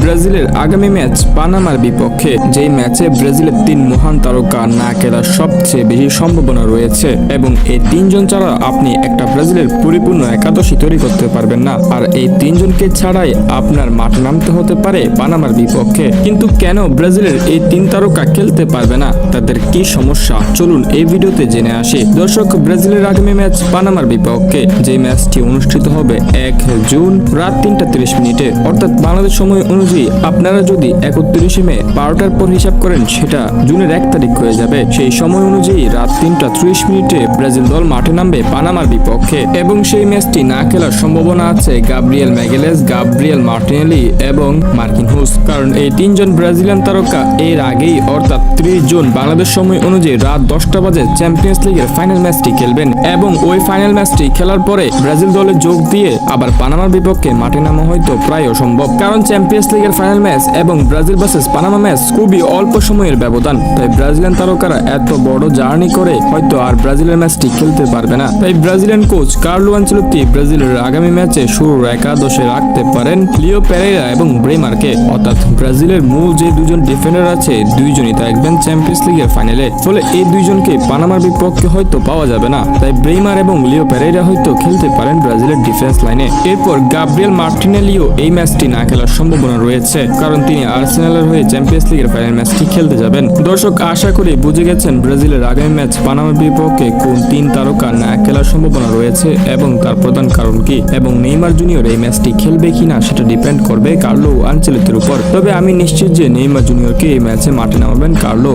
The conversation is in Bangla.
ব্রাজিলের আগামী ম্যাচ পানামার বিপক্ষে, যেই ম্যাচে ব্রাজিলের 3 মহান তারকা না খেলার সবচেয়ে বেশি সম্ভাবনা রয়েছে এবং এই 3 জন ছাড়া আপনি একটা ব্রাজিলের পরিপূর্ণ একাদশী তৈরি করতে পারবেন না। আর এই 3 জনকে ছাড়াই আপনার মাঠে নামতে হতে পারে পানামার বিপক্ষে। কিন্তু কেন ব্রাজিলের এই 3 তারকা খেলতে পারবে না, তাদের কি সমস্যা, চলুন এই ভিডিওতে জেনে আসি। দর্শক, ব্রাজিলের আগামী ম্যাচ পানামার বিপক্ষে, যে ম্যাচটি অনুষ্ঠিত হবে 1 জুন রাত 3:30 মিনিটে, অর্থাৎ বাংলাদেশ সময় অনুযায়ী আপনারা যদি 31 মে 12টার পর হিসাব করেন, সেটা জুনের 1 তারিখ হয়ে যাবে। সেই সময় অনুযায়ী রাত 3:30 মিনিটে ব্রাজিল দল মাঠে নামবে পানামার বিপক্ষে এবং সেই ম্যাচটি না খেলার সম্ভাবনা আছে গাব্রিয়েল ম্যাগালেস, গাব্রিয়েল মার্টিনেলি এবং মার্কিনহোস। কারণ এই 3 জন ব্রাজিলিয়ান তারকা এর আগেই অর্থাৎ 30 জুন বাংলাদেশ সময় অনুযায়ী রাত 10টা বাজে চ্যাম্পিয়ন্স লিগের ফাইনাল ম্যাচটি খেলবেন এবং ওই ফাইনাল ম্যাচটি খেলার পরে ব্রাজিল দলে যোগ দিয়ে আবার পানামার বিপক্ষে মাঠে নামা হয়তো প্রায় অসম্ভব। কারণ চ্যাম্পিয়ন্স লিগের ফাইনাল ম্যাচ এবং ব্রাজিল ভার্সেস পানামা ম্যাচ খুবই অল্প সময়ের ব্যবধান। তাই ব্রাজিলিয়ান তারকারা এত বড় জার্নি করে হয়তো আর ব্রাজিলের ম্যাচটি খেলতে পারবে না। তাই ব্রাজিলিয়ান কোচ কার্লো আনচেলত্তি ব্রাজিলের আগামী ম্যাচে শুরুর একাদশে রাখতে পারেন লিও পেরেইরা এবং ব্রেইমারকে। অর্থাৎ ব্রাজিলের মূল যে দুজন ডিফেন্ডার আছে, দুইজনই থাকবেন চ্যাম্পিয়ন্স লিগের ফাইনালে। ফলে এই দুইজনকে পানামার বিপক্ষে হয়তো পাওয়া যাবে না। তাই ব্রেইমার এবং লিও পেরেইরা হয়তো খেলতে পারেন ব্রাজিলের ডিফেন্স লাইনে। এরপর গাব্রিয়েল মার্টিনেলিও এই ম্যাচটি না খেলার সম্ভাবনা রয়েছে, কারণ তিনি আর্সেনালের হয়ে চ্যাম্পিয়ন্স লিগের ফাইনাল ম্যাচটি খেলতে যাবেন। দর্শক, আশা করি বুঝে গেছেন ব্রাজিলের আগামী ম্যাচ পানামার বিপক্ষে কোন 3 তারকা না খেলার সম্ভাবনা রয়েছে এবং তার প্রধান কারণ কি, এবং নেইমার জুনিয়র এই ম্যাচটি খেলবে কিনা সেটা ডিপেন্ড করবে কার্লো আনচেলত্তির উপর। তবে আমি নিশ্চিত যে নেইমার জুনিয়রকে এই ম্যাচে মাঠে নামাবেন কার্লো।